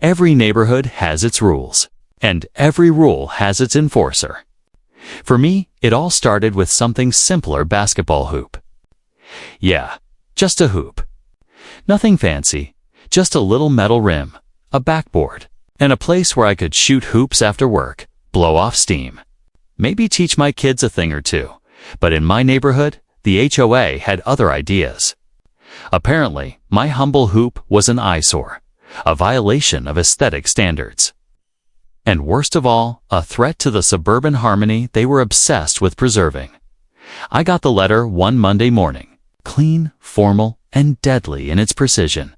Every neighborhood has its rules, and every rule has its enforcer. For me, it all started with something simpler: basketball hoop. Yeah, just a hoop. Nothing fancy, just a little metal rim, a backboard, and a place where I could shoot hoops after work, blow off steam. Maybe teach my kids a thing or two, but in my neighborhood, the HOA had other ideas. Apparently, my humble hoop was an eyesore, a violation of aesthetic standards. And worst of all, a threat to the suburban harmony they were obsessed with preserving. I got the letter one Monday morning, clean, formal, and deadly in its precision.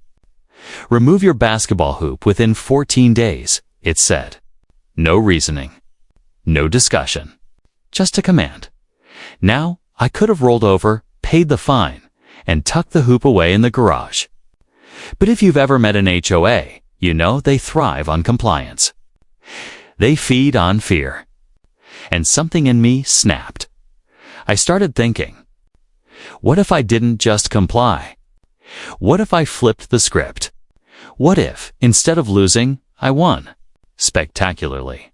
Remove your basketball hoop within 14 days, it said. No reasoning. No discussion. Just a command. Now, I could have rolled over, paid the fine, and tucked the hoop away in the garage. But if you've ever met an HOA, you know they thrive on compliance. They feed on fear. And something in me snapped. I started thinking, what if I didn't just comply? What if I flipped the script? What if, instead of losing, I won? Spectacularly.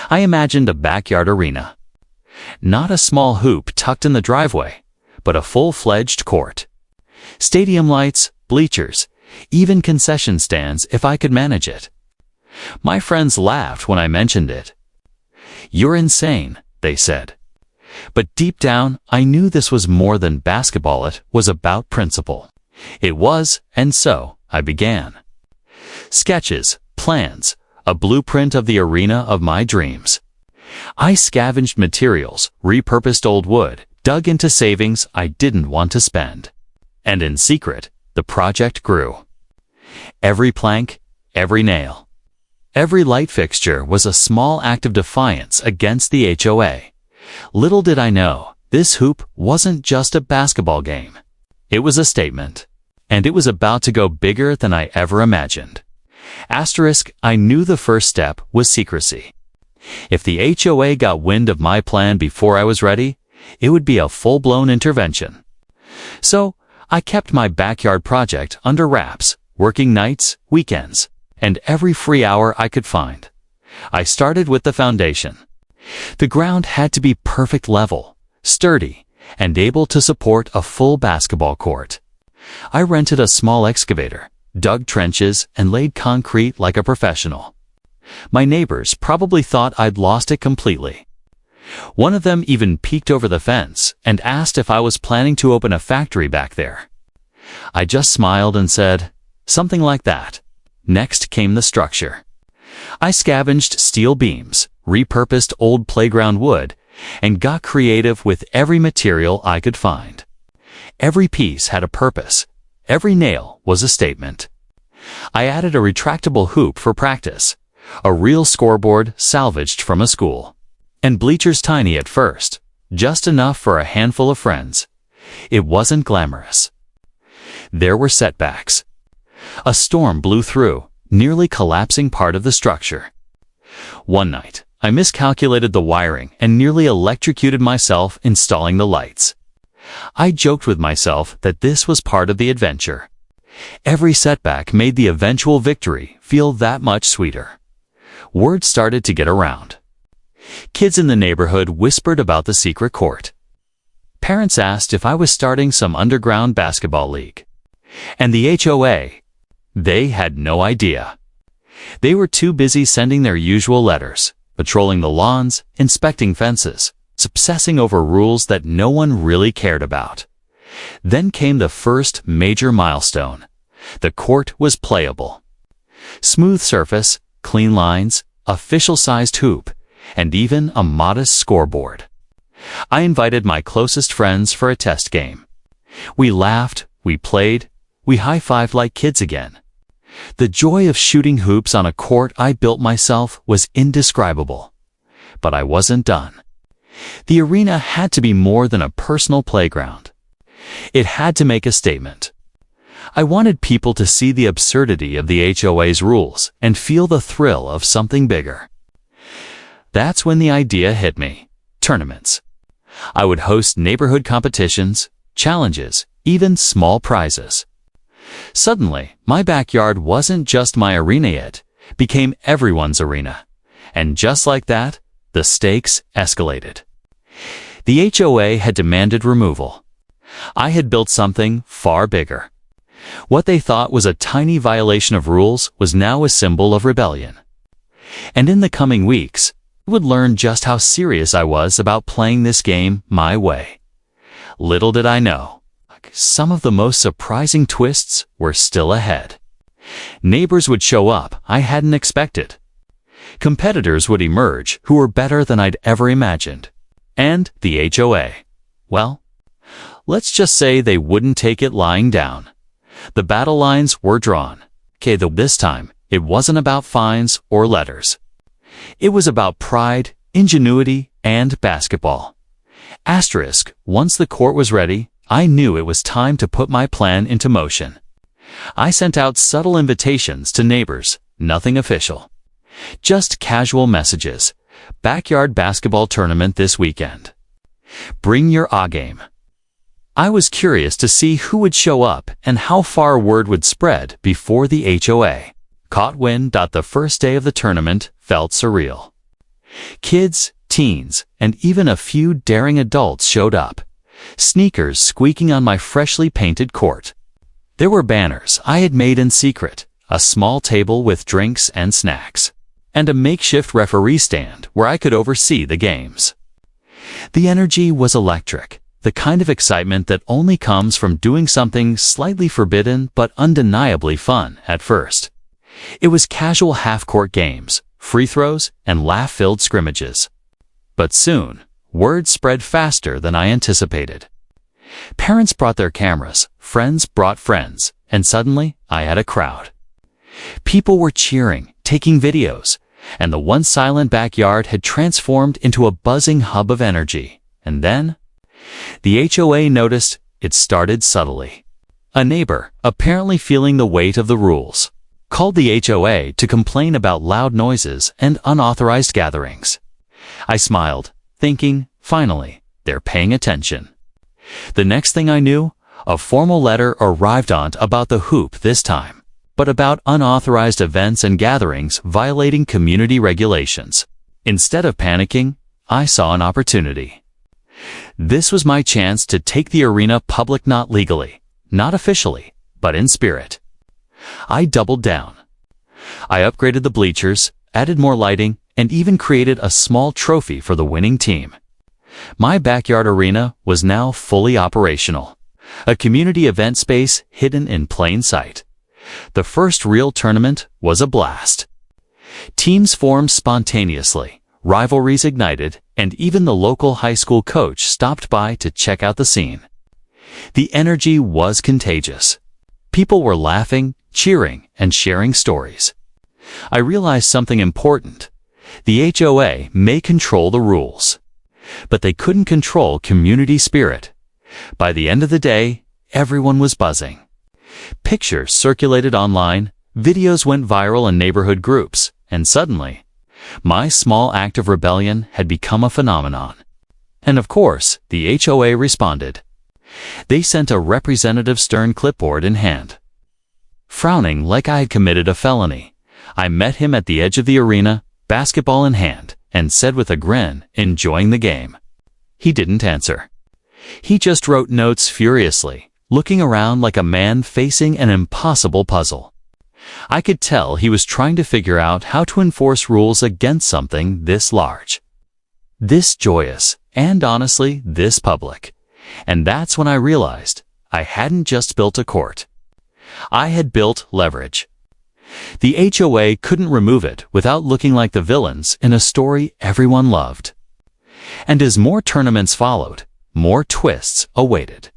I imagined a backyard arena. Not a small hoop tucked in the driveway, but a full-fledged court. Stadium lights, bleachers, even concession stands if I could manage it. My friends laughed when I mentioned it. You're insane, they said. But deep down, I knew this was more than basketball. It was about principle. It was, and so I began. Sketches, plans, a blueprint of the arena of my dreams. I scavenged materials, repurposed old wood, dug into savings I didn't want to spend. And in secret, the project grew. Every plank, every nail, every light fixture was a small act of defiance against the HOA. Little did I know, this hoop wasn't just a basketball game. It was a statement. And it was about to go bigger than I ever imagined. Asterisk, I knew the first step was secrecy. If the HOA got wind of my plan before I was ready, it would be a full-blown intervention. So, I kept my backyard project under wraps, working nights, weekends, and every free hour I could find. I started with the foundation. The ground had to be perfect level, sturdy, and able to support a full basketball court. I rented a small excavator, dug trenches, and laid concrete like a professional. My neighbors probably thought I'd lost it completely. One of them even peeked over the fence and asked if I was planning to open a factory back there. I just smiled and said, something like that. Next came the structure. I scavenged steel beams, repurposed old playground wood, and got creative with every material I could find. Every piece had a purpose. Every nail was a statement. I added a retractable hoop for practice, a real scoreboard salvaged from a school, and bleachers tiny at first, just enough for a handful of friends. It wasn't glamorous. There were setbacks. A storm blew through, nearly collapsing part of the structure. One night, I miscalculated the wiring and nearly electrocuted myself installing the lights. I joked with myself that this was part of the adventure. Every setback made the eventual victory feel that much sweeter. Word started to get around. Kids in the neighborhood whispered about the secret court. Parents asked if I was starting some underground basketball league. And the HOA, they had no idea. They were too busy sending their usual letters, patrolling the lawns, inspecting fences, obsessing over rules that no one really cared about. Then came the first major milestone. The court was playable. Smooth surface, clean lines, official-sized hoop, and even a modest scoreboard. I invited my closest friends for a test game. We laughed, we played, we high-fived like kids again. The joy of shooting hoops on a court I built myself was indescribable. But I wasn't done. The arena had to be more than a personal playground. It had to make a statement. I wanted people to see the absurdity of the HOA's rules and feel the thrill of something bigger. That's when the idea hit me. Tournaments. I would host neighborhood competitions, challenges, even small prizes. Suddenly, my backyard wasn't just my arena yet. became everyone's arena. And just like that, the stakes escalated. The HOA had demanded removal. I had built something far bigger. What they thought was a tiny violation of rules was now a symbol of rebellion. And in the coming weeks, I would learn just how serious I was about playing this game my way. Little did I know, some of the most surprising twists were still ahead. Neighbors would show up I hadn't expected. Competitors would emerge who were better than I'd ever imagined. And the HOA, well, let's just say they wouldn't take it lying down. The battle lines were drawn. Though this time, it wasn't about fines or letters. It was about pride, ingenuity, and basketball. Asterisk, once the court was ready, I knew it was time to put my plan into motion. I sent out subtle invitations to neighbors, nothing official. Just casual messages. Backyard basketball tournament this weekend. Bring your A game. I was curious to see who would show up and how far word would spread before the HOA caught wind that the first day of the tournament felt surreal. Kids, teens, and even a few daring adults showed up, sneakers squeaking on my freshly painted court. There were banners I had made in secret, a small table with drinks and snacks, and a makeshift referee stand where I could oversee the games. The energy was electric, the kind of excitement that only comes from doing something slightly forbidden but undeniably fun at first. It was casual half-court games, free throws, and laugh-filled scrimmages. But soon, word spread faster than I anticipated. Parents brought their cameras, friends brought friends, and suddenly I had a crowd. People were cheering, taking videos, and the once silent backyard had transformed into a buzzing hub of energy. And then, the HOA noticed it started subtly. A neighbor, apparently feeling the weight of the rules, called the HOA to complain about loud noises and unauthorized gatherings. I smiled, thinking, finally, they're paying attention. The next thing I knew, a formal letter arrived on about the hoop this time, but about unauthorized events and gatherings violating community regulations. Instead of panicking, I saw an opportunity. This was my chance to take the arena public, not legally, not officially, but in spirit. I doubled down. I upgraded the bleachers, added more lighting, and even created a small trophy for the winning team. My backyard arena was now fully operational, a community event space hidden in plain sight. The first real tournament was a blast. Teams formed spontaneously, rivalries ignited, and even the local high school coach stopped by to check out the scene. The energy was contagious. People were laughing, cheering, and sharing stories. I realized something important. The HOA may control the rules, but they couldn't control community spirit. By the end of the day, everyone was buzzing. Pictures circulated online, videos went viral in neighborhood groups, and suddenly, my small act of rebellion had become a phenomenon. And of course, the HOA responded. They sent a representative stern clipboard in hand. Frowning like I had committed a felony, I met him at the edge of the arena, basketball in hand, and said with a grin, enjoying the game. He didn't answer. He just wrote notes furiously, looking around like a man facing an impossible puzzle. I could tell he was trying to figure out how to enforce rules against something this large, this joyous, and honestly, this public. And that's when I realized I hadn't just built a court. I had built leverage. The HOA couldn't remove it without looking like the villains in a story everyone loved. And as more tournaments followed, more twists awaited.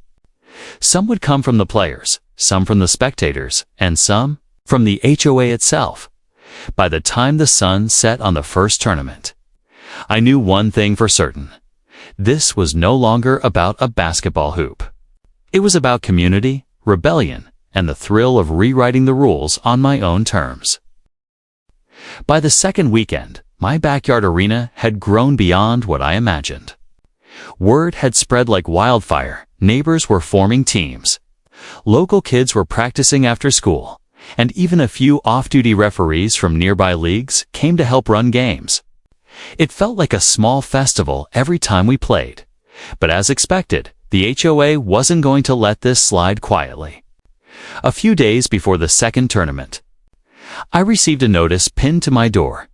Some would come from the players, some from the spectators, and some from the HOA itself. By the time the sun set on the first tournament, I knew one thing for certain. This was no longer about a basketball hoop. It was about community, rebellion, and the thrill of rewriting the rules on my own terms. By the second weekend, my backyard arena had grown beyond what I imagined. Word had spread like wildfire, neighbors were forming teams. Local kids were practicing after school, and even a few off-duty referees from nearby leagues came to help run games. It felt like a small festival every time we played, but as expected, the HOA wasn't going to let this slide quietly. A few days before the second tournament, I received a notice pinned to my door.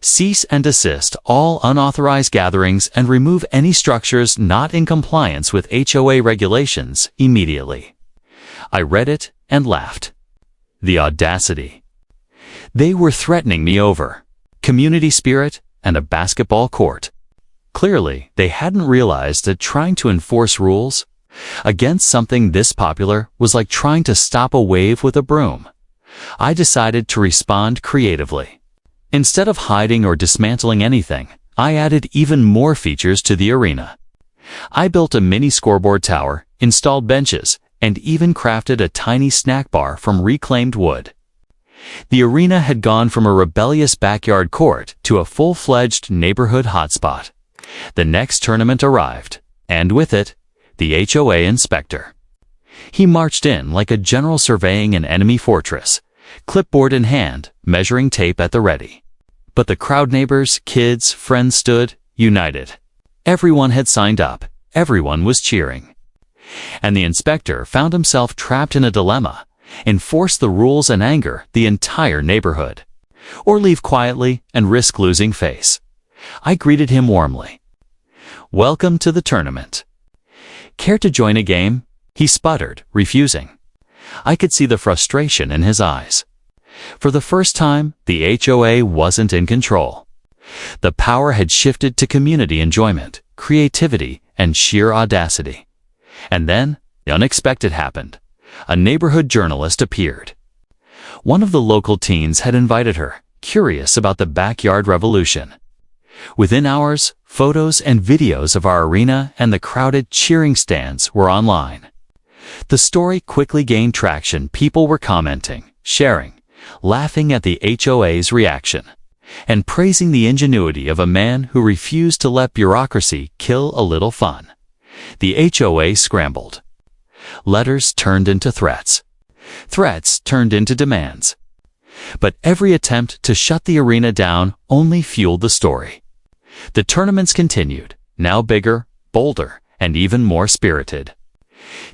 Cease and desist all unauthorized gatherings and remove any structures not in compliance with HOA regulations immediately. I read it and laughed. The audacity. They were threatening me over community spirit and a basketball court. Clearly, they hadn't realized that trying to enforce rules against something this popular was like trying to stop a wave with a broom. I decided to respond creatively. Instead of hiding or dismantling anything, I added even more features to the arena. I built a mini scoreboard tower, installed benches, and even crafted a tiny snack bar from reclaimed wood. The arena had gone from a rebellious backyard court to a full-fledged neighborhood hotspot. The next tournament arrived, and with it, the HOA inspector. He marched in like a general surveying an enemy fortress, clipboard in hand, measuring tape at the ready. But the crowd, neighbors, kids, friends stood united. Everyone had signed up. Everyone was cheering. And the inspector found himself trapped in a dilemma: enforce the rules and anger the entire neighborhood, or leave quietly and risk losing face. I greeted him warmly. "Welcome to the tournament. Care to join a game?" He sputtered, refusing. I could see the frustration in his eyes. For the first time, the HOA wasn't in control. The power had shifted to community enjoyment, creativity, and sheer audacity. And then, the unexpected happened. A neighborhood journalist appeared. One of the local teens had invited her, curious about the backyard revolution. Within hours, photos and videos of our arena and the crowded cheering stands were online. The story quickly gained traction. People were commenting, sharing, laughing at the HOA's reaction, and praising the ingenuity of a man who refused to let bureaucracy kill a little fun. The HOA scrambled. Letters turned into threats. Threats turned into demands. But every attempt to shut the arena down only fueled the story. The tournaments continued, now bigger, bolder, and even more spirited.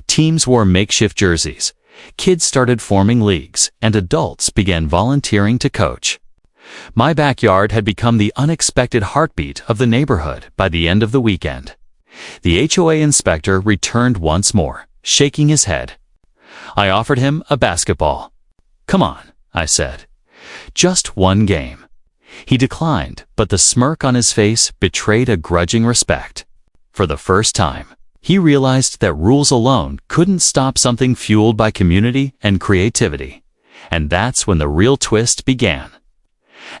Teams wore makeshift jerseys. Kids started forming leagues, and adults began volunteering to coach. My backyard had become the unexpected heartbeat of the neighborhood by the end of the weekend. The HOA inspector returned once more, shaking his head. I offered him a basketball. "Come on," I said. "Just one game." He declined, but the smirk on his face betrayed a grudging respect. For the first time, he realized that rules alone couldn't stop something fueled by community and creativity. And that's when the real twist began.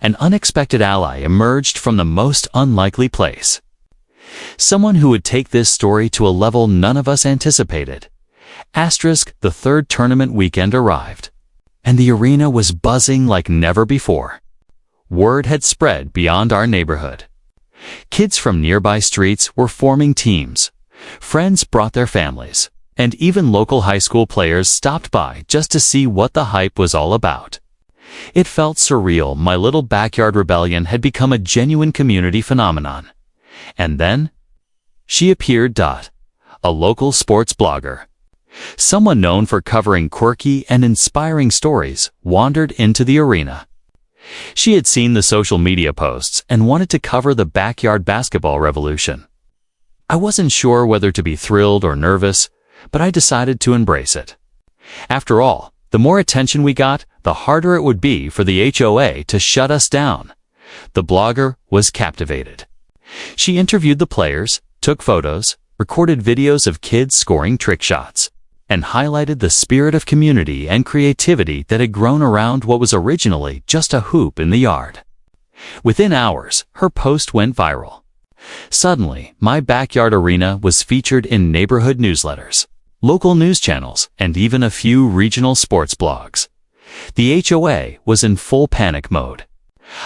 An unexpected ally emerged from the most unlikely place. Someone who would take this story to a level none of us anticipated. The third tournament weekend arrived, and the arena was buzzing like never before. Word had spread beyond our neighborhood. Kids from nearby streets were forming teams. Friends brought their families, and even local high school players stopped by just to see what the hype was all about. It felt surreal. My little backyard rebellion had become a genuine community phenomenon. And then, she appeared. A local sports blogger, someone known for covering quirky and inspiring stories, wandered into the arena. She had seen the social media posts and wanted to cover the backyard basketball revolution. I wasn't sure whether to be thrilled or nervous, but I decided to embrace it. After all, the more attention we got, the harder it would be for the HOA to shut us down. The blogger was captivated. She interviewed the players, took photos, recorded videos of kids scoring trick shots, and highlighted the spirit of community and creativity that had grown around what was originally just a hoop in the yard. Within hours, her post went viral. Suddenly, my backyard arena was featured in neighborhood newsletters, local news channels, and even a few regional sports blogs. The HOA was in full panic mode.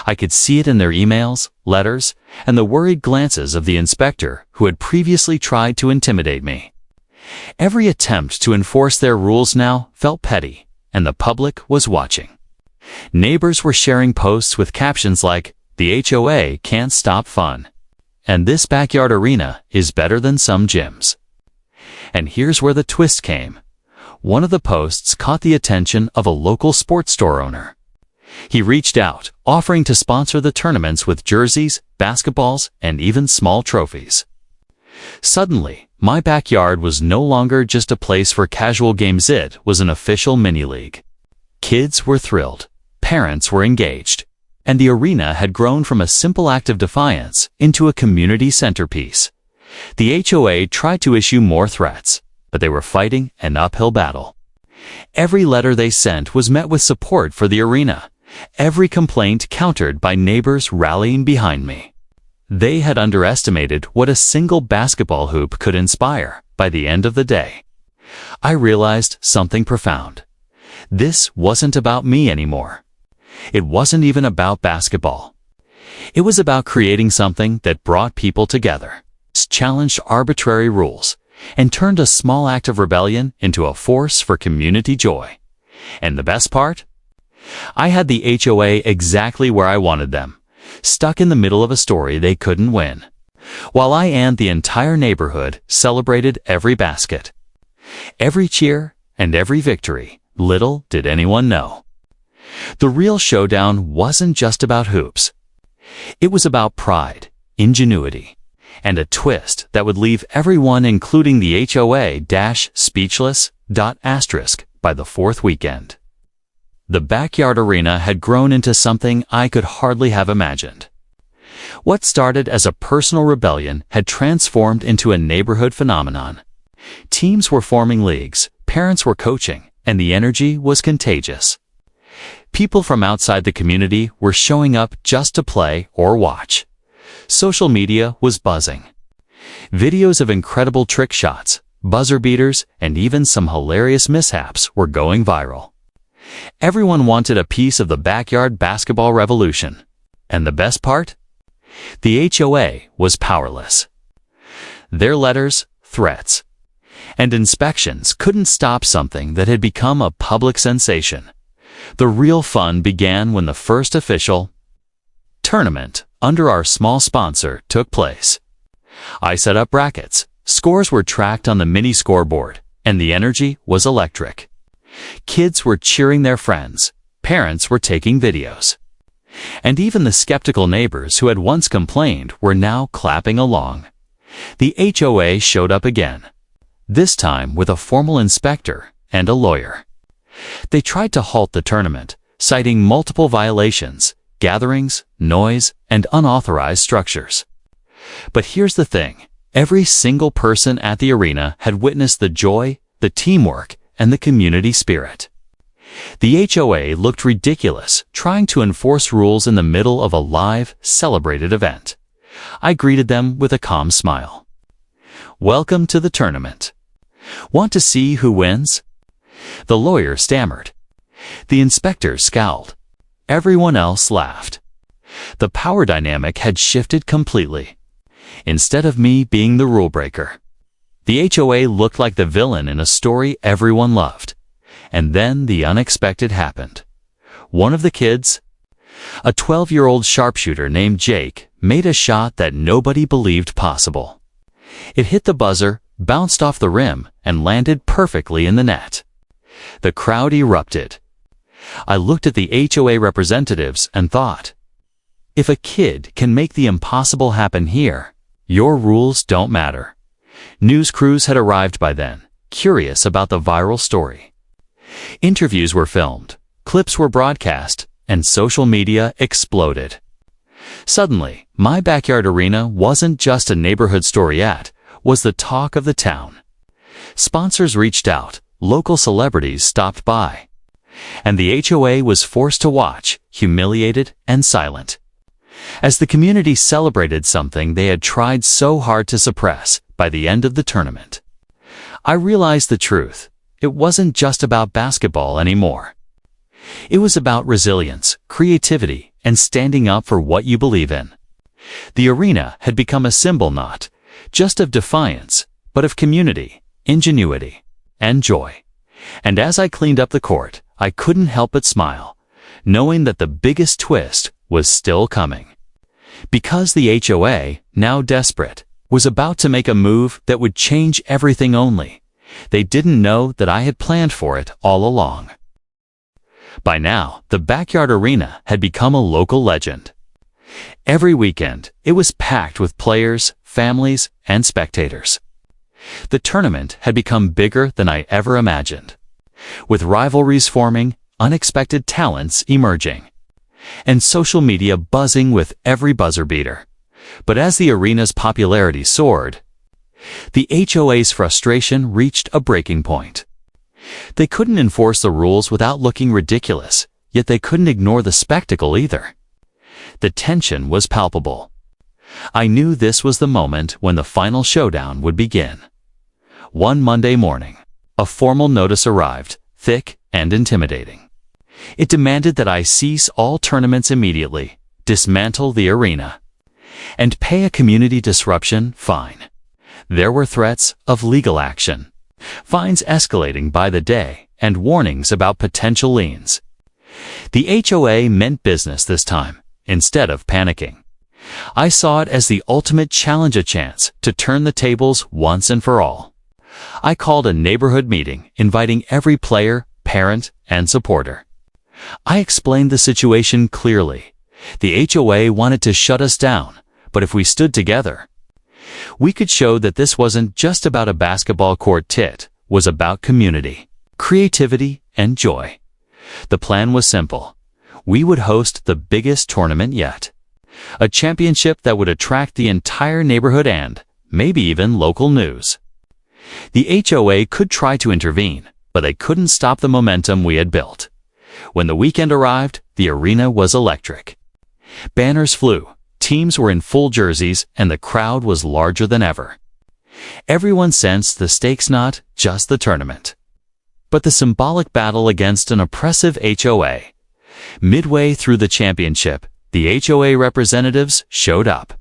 I could see it in their emails, letters, and the worried glances of the inspector who had previously tried to intimidate me. Every attempt to enforce their rules now felt petty, and the public was watching. Neighbors were sharing posts with captions like, "The HOA can't stop fun," and "This backyard arena is better than some gyms." And here's where the twist came. One of the posts caught the attention of a local sports store owner. He reached out, offering to sponsor the tournaments with jerseys, basketballs, and even small trophies. Suddenly, my backyard was no longer just a place for casual games, it was an official mini-league. Kids were thrilled, parents were engaged, and the arena had grown from a simple act of defiance into a community centerpiece. The HOA tried to issue more threats, but they were fighting an uphill battle. Every letter they sent was met with support for the arena, every complaint countered by neighbors rallying behind me. They had underestimated what a single basketball hoop could inspire. By the end of the day, I realized something profound. This wasn't about me anymore. It wasn't even about basketball. It was about creating something that brought people together, challenged arbitrary rules, and turned a small act of rebellion into a force for community joy. And the best part? I had the HOA exactly where I wanted them, stuck in the middle of a story they couldn't win, while I and the entire neighborhood celebrated every basket, every cheer, and every victory. Little did anyone know. The real showdown wasn't just about hoops. It was about pride, ingenuity, and a twist that would leave everyone, including the HOA, speechless. By the fourth weekend. The backyard arena had grown into something I could hardly have imagined. What started as a personal rebellion had transformed into a neighborhood phenomenon. Teams were forming leagues, parents were coaching, and the energy was contagious. People from outside the community were showing up just to play or watch. Social media was buzzing. Videos of incredible trick shots, buzzer beaters, and even some hilarious mishaps were going viral. Everyone wanted a piece of the backyard basketball revolution. And the best part? The HOA was powerless. Their letters, threats, and inspections couldn't stop something that had become a public sensation. The real fun began when the first official tournament under our small sponsor took place. I set up brackets, scores were tracked on the mini scoreboard, and the energy was electric. Kids were cheering their friends, parents were taking videos, and even the skeptical neighbors who had once complained were now clapping along. The HOA showed up again, this time with a formal inspector and a lawyer. They tried to halt the tournament, citing multiple violations, gatherings, noise, and unauthorized structures. But here's the thing, every single person at the arena had witnessed the joy, the teamwork, and the community spirit. The HOA looked ridiculous trying to enforce rules in the middle of a live, celebrated event. I greeted them with a calm smile. "Welcome to the tournament. Want to see who wins?" The lawyer stammered. The inspector scowled. Everyone else laughed. The power dynamic had shifted completely. Instead of me being the rule breaker, the HOA looked like the villain in a story everyone loved. And then the unexpected happened. One of the kids, a 12-year-old sharpshooter named Jake, made a shot that nobody believed possible. It hit the buzzer, bounced off the rim, and landed perfectly in the net. The crowd erupted. I looked at the HOA representatives and thought, if a kid can make the impossible happen here, your rules don't matter. News crews had arrived by then, curious about the viral story. Interviews were filmed, clips were broadcast, and social media exploded. Suddenly, my backyard arena wasn't just a neighborhood storiette, was the talk of the town. Sponsors reached out, local celebrities stopped by, and the HOA was forced to watch, humiliated and silent. As the community celebrated something they had tried so hard to suppress, by the end of the tournament, I realized the truth. It wasn't just about basketball anymore. It was about resilience, creativity, and standing up for what you believe in. The arena had become a symbol not just of defiance, but of community, ingenuity, and joy. And as I cleaned up the court, I couldn't help but smile, knowing that the biggest twist was still coming. Because the HOA, now desperate, was about to make a move that would change everything only. They didn't know that I had planned for it all along. By now, the backyard arena had become a local legend. Every weekend, it was packed with players, families, and spectators. The tournament had become bigger than I ever imagined, with rivalries forming, unexpected talents emerging, and social media buzzing with every buzzer beater. But as the arena's popularity soared, the HOA's frustration reached a breaking point. They couldn't enforce the rules without looking ridiculous, yet they couldn't ignore the spectacle either. The tension was palpable. I knew this was the moment when the final showdown would begin. One Monday morning, a formal notice arrived, thick and intimidating. It demanded that I cease all tournaments immediately, dismantle the arena, and pay a community disruption fine. There were threats of legal action, fines escalating by the day, and warnings about potential liens. The HOA meant business this time, instead of panicking. I saw it as the ultimate challenge, a chance to turn the tables once and for all. I called a neighborhood meeting, inviting every player, parent, and supporter. I explained the situation clearly. The HOA wanted to shut us down, but if we stood together, we could show that this wasn't just about a basketball court. It was about community, creativity, and joy. The plan was simple. We would host the biggest tournament yet, a championship that would attract the entire neighborhood and maybe even local news. The HOA could try to intervene, but they couldn't stop the momentum we had built. When the weekend arrived, the arena was electric. Banners flew, teams were in full jerseys, and the crowd was larger than ever. Everyone sensed the stakes, not just the tournament, but the symbolic battle against an oppressive HOA. Midway through the championship, the HOA representatives showed up.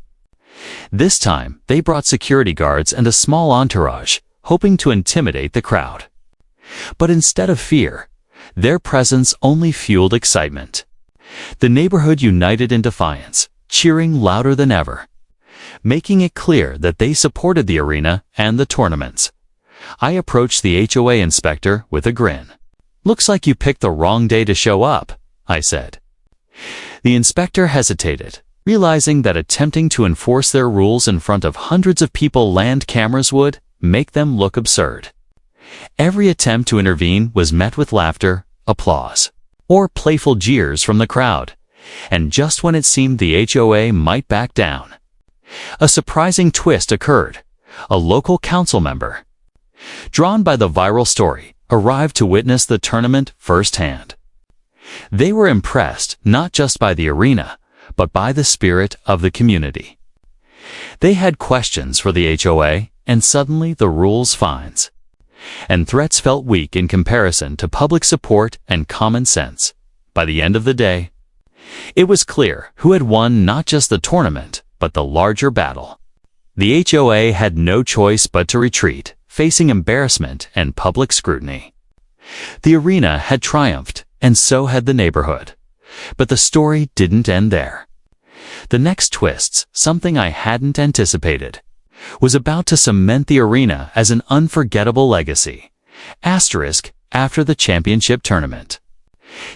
This time, they brought security guards and a small entourage, hoping to intimidate the crowd. But instead of fear, their presence only fueled excitement. The neighborhood united in defiance, cheering louder than ever, making it clear that they supported the arena and the tournaments. I approached the HOA inspector with a grin. "Looks like you picked the wrong day to show up," I said. The inspector hesitated, realizing that attempting to enforce their rules in front of hundreds of people land cameras would make them look absurd. Every attempt to intervene was met with laughter, applause, or playful jeers from the crowd. And just when it seemed the HOA might back down, a surprising twist occurred. A local council member, drawn by the viral story, arrived to witness the tournament firsthand. They were impressed not just by the arena, but by the spirit of the community. They had questions for the HOA, and suddenly the rules, fines, and threats felt weak in comparison to public support and common sense. By the end of the day, it was clear who had won not just the tournament, but the larger battle. The HOA had no choice but to retreat, facing embarrassment and public scrutiny. The arena had triumphed, and so had the neighborhood. But the story didn't end there. The next twist, something I hadn't anticipated, was about to cement the arena as an unforgettable legacy. After the championship tournament,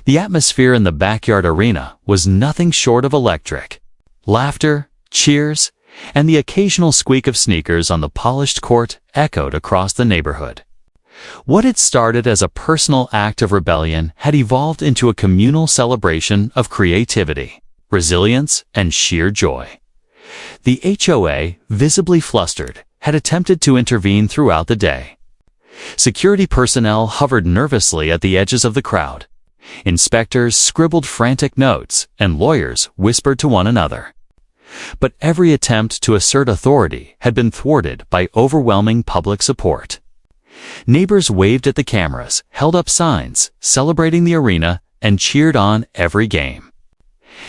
the atmosphere in the backyard arena was nothing short of electric. Laughter, cheers, and the occasional squeak of sneakers on the polished court echoed across the neighborhood. What had started as a personal act of rebellion had evolved into a communal celebration of creativity, resilience, and sheer joy. The HOA, visibly flustered, had attempted to intervene throughout the day. Security personnel hovered nervously at the edges of the crowd. Inspectors scribbled frantic notes, and lawyers whispered to one another. But every attempt to assert authority had been thwarted by overwhelming public support. Neighbors waved at the cameras, held up signs celebrating the arena, and cheered on every game.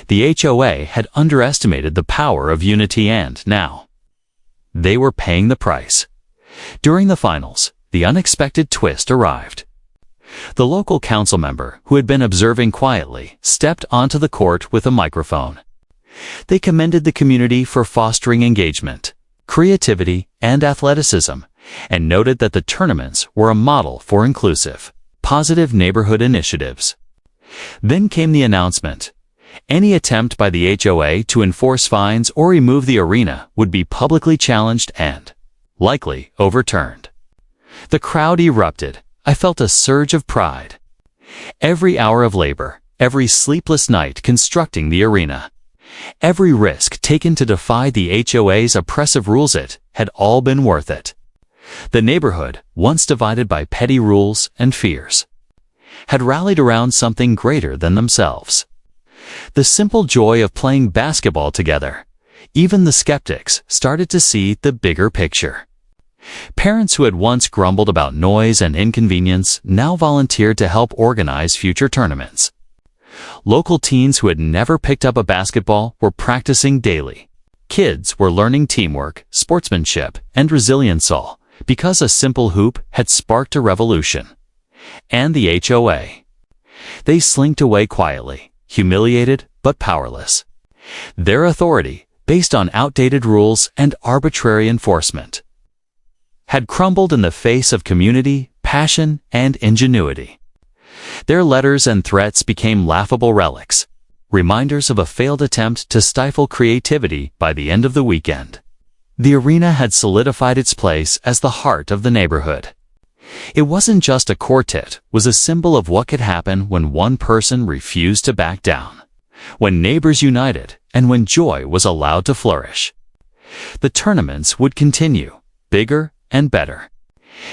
The HOA had underestimated the power of unity, and now they were paying the price. During the finals, the unexpected twist arrived. The local council member, who had been observing quietly, stepped onto the court with a microphone. They commended the community for fostering engagement, creativity, and athleticism, and noted that the tournaments were a model for inclusive, positive neighborhood initiatives. Then came the announcement. Any attempt by the HOA to enforce fines or remove the arena would be publicly challenged and, likely, overturned. The crowd erupted. I felt a surge of pride. Every hour of labor, every sleepless night constructing the arena, every risk taken to defy the HOA's oppressive rules, it had all been worth it. The neighborhood, once divided by petty rules and fears, had rallied around something greater than themselves. The simple joy of playing basketball together. Even the skeptics started to see the bigger picture. Parents who had once grumbled about noise and inconvenience now volunteered to help organize future tournaments. Local teens who had never picked up a basketball were practicing daily. Kids were learning teamwork, sportsmanship, and resilience, all because a simple hoop had sparked a revolution. And the HOA. They slinked away quietly, humiliated but powerless. Their authority, based on outdated rules and arbitrary enforcement, had crumbled in the face of community, passion, and ingenuity. Their letters and threats became laughable relics, reminders of a failed attempt to stifle creativity by the end of the weekend. The arena had solidified its place as the heart of the neighborhood. It wasn't just a quartet, it was a symbol of what could happen when one person refused to back down, when neighbors united, and when joy was allowed to flourish. The tournaments would continue, bigger and better,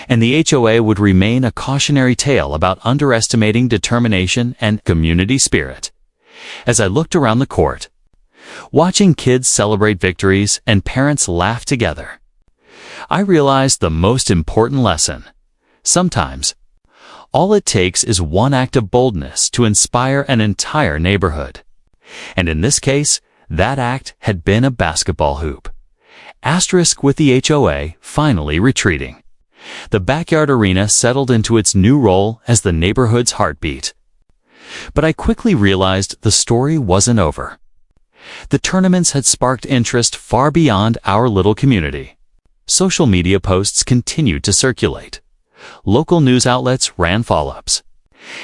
and the HOA would remain a cautionary tale about underestimating determination and community spirit. As I looked around the court, watching kids celebrate victories and parents laugh together, I realized the most important lesson. Sometimes, all it takes is one act of boldness to inspire an entire neighborhood. And in this case, that act had been a basketball hoop. Asterisk with the HOA finally retreating. The backyard arena settled into its new role as the neighborhood's heartbeat. But I quickly realized the story wasn't over. The tournaments had sparked interest far beyond our little community. Social media posts continued to circulate. Local news outlets ran follow-ups,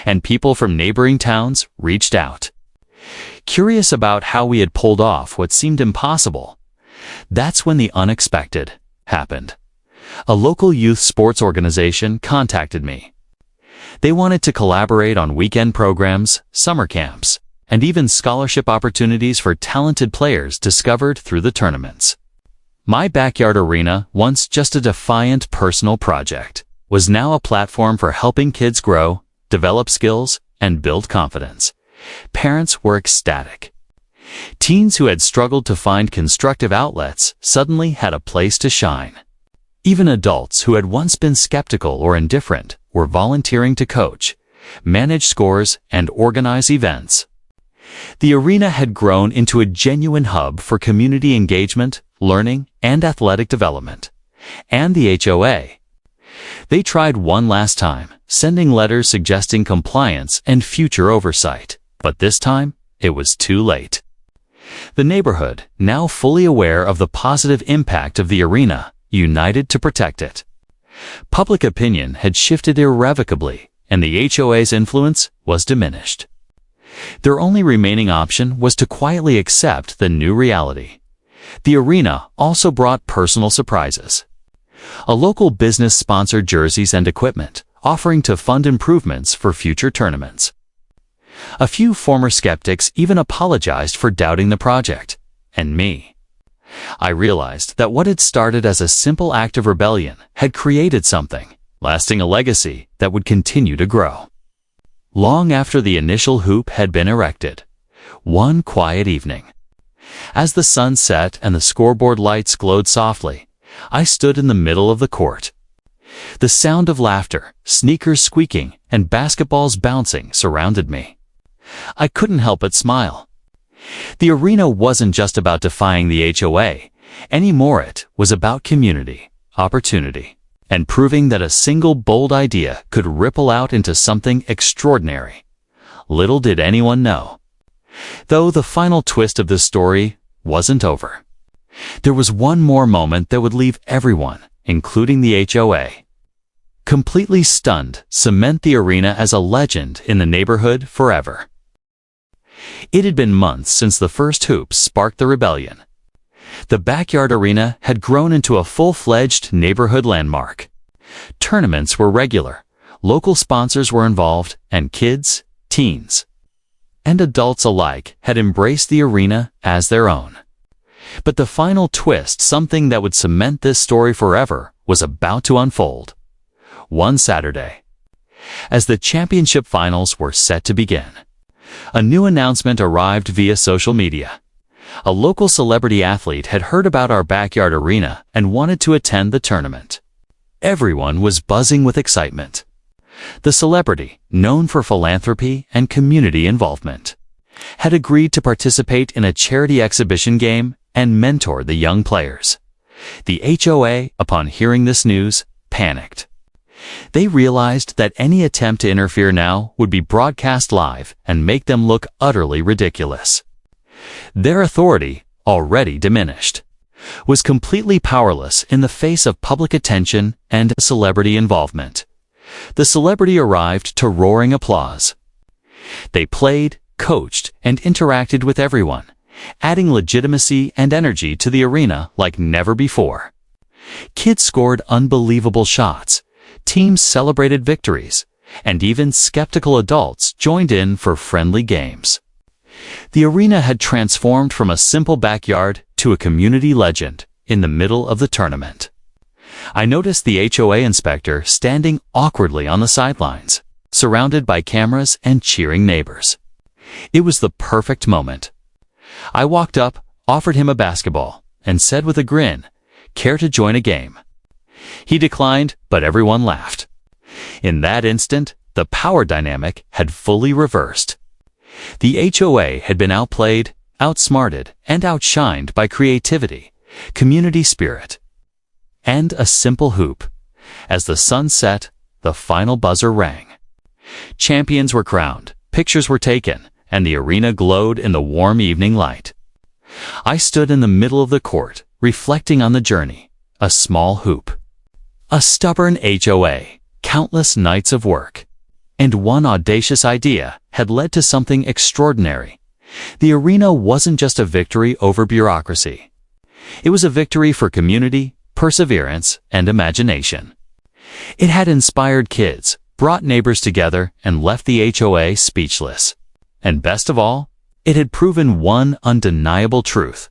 and people from neighboring towns reached out, curious about how we had pulled off what seemed impossible. That's when the unexpected happened. A local youth sports organization contacted me. They wanted to collaborate on weekend programs, summer camps, and even scholarship opportunities for talented players discovered through the tournaments. My backyard arena, once just a defiant personal project, was now a platform for helping kids grow, develop skills, and build confidence. Parents were ecstatic. Teens who had struggled to find constructive outlets suddenly had a place to shine. Even adults who had once been skeptical or indifferent were volunteering to coach, manage scores, and organize events. The arena had grown into a genuine hub for community engagement, learning, and athletic development. And the HOA. They tried one last time, sending letters suggesting compliance and future oversight. But this time, it was too late. The neighborhood, now fully aware of the positive impact of the arena, united to protect it. Public opinion had shifted irrevocably, and the HOA's influence was diminished. Their only remaining option was to quietly accept the new reality. The arena also brought personal surprises. A local business sponsored jerseys and equipment, offering to fund improvements for future tournaments. A few former skeptics even apologized for doubting the project. And me. I realized that what had started as a simple act of rebellion had created something, lasting a legacy that would continue to grow. Long after the initial hoop had been erected, one quiet evening, as the sun set and the scoreboard lights glowed softly, I stood in the middle of the court. The sound of laughter, sneakers squeaking, and basketballs bouncing surrounded me. I couldn't help but smile. The arena wasn't just about defying the HOA. Anymore, it was about community, opportunity, and proving that a single bold idea could ripple out into something extraordinary. Little did anyone know. Though the final twist of this story wasn't over. There was one more moment that would leave everyone, including the HOA, completely stunned, cement the arena as a legend in the neighborhood forever. It had been months since the first hoops sparked the rebellion. The backyard arena had grown into a full-fledged neighborhood landmark. Tournaments were regular, local sponsors were involved, and kids, teens, and adults alike had embraced the arena as their own. But the final twist, something that would cement this story forever, was about to unfold. One Saturday, as the championship finals were set to begin, a new announcement arrived via social media. A local celebrity athlete had heard about our backyard arena and wanted to attend the tournament. Everyone was buzzing with excitement. The celebrity, known for philanthropy and community involvement, had agreed to participate in a charity exhibition game and mentor the young players. The HOA, upon hearing this news, panicked. They realized that any attempt to interfere now would be broadcast live and make them look utterly ridiculous. Their authority, already diminished, was completely powerless in the face of public attention and celebrity involvement. The celebrity arrived to roaring applause. They played, coached, and interacted with everyone, adding legitimacy and energy to the arena like never before. Kids scored unbelievable shots, teams celebrated victories, and even skeptical adults joined in for friendly games. The arena had transformed from a simple backyard to a community legend in the middle of the tournament. I noticed the HOA inspector standing awkwardly on the sidelines, surrounded by cameras and cheering neighbors. It was the perfect moment. I walked up, offered him a basketball, and said with a grin, "Care to join a game?" He declined, but everyone laughed. In that instant, the power dynamic had fully reversed. The HOA had been outplayed, outsmarted, and outshined by creativity, community spirit, and a simple hoop. As the sun set, the final buzzer rang. Champions were crowned, pictures were taken, and the arena glowed in the warm evening light. I stood in the middle of the court, reflecting on the journey, a small hoop, a stubborn HOA, countless nights of work, and one audacious idea had led to something extraordinary. The arena wasn't just a victory over bureaucracy. It was a victory for community, perseverance, and imagination. It had inspired kids, brought neighbors together, and left the HOA speechless. And best of all, it had proven one undeniable truth.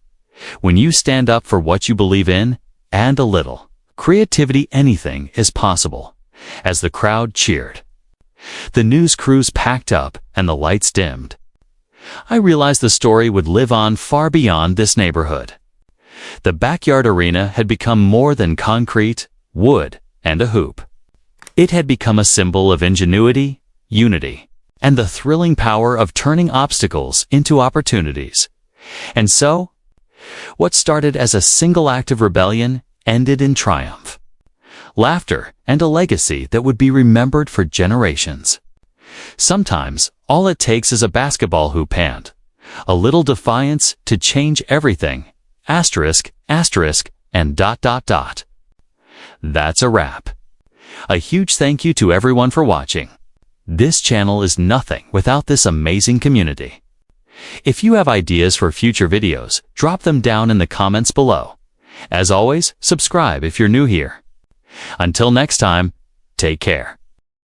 When you stand up for what you believe in, and a little creativity, anything is possible. As the crowd cheered, the news crews packed up and the lights dimmed, I realized the story would live on far beyond this neighborhood. The backyard arena had become more than concrete, wood, and a hoop. It had become a symbol of ingenuity, unity, and the thrilling power of turning obstacles into opportunities. And so, what started as a single act of rebellion ended in triumph, laughter, and a legacy that would be remembered for generations. Sometimes, all it takes is a basketball hoop and a little defiance to change everything. Asterisk, asterisk, and ... That's a wrap. A huge thank you to everyone for watching. This channel is nothing without this amazing community. If you have ideas for future videos, drop them down in the comments below. As always, subscribe if you're new here. Until next time, take care.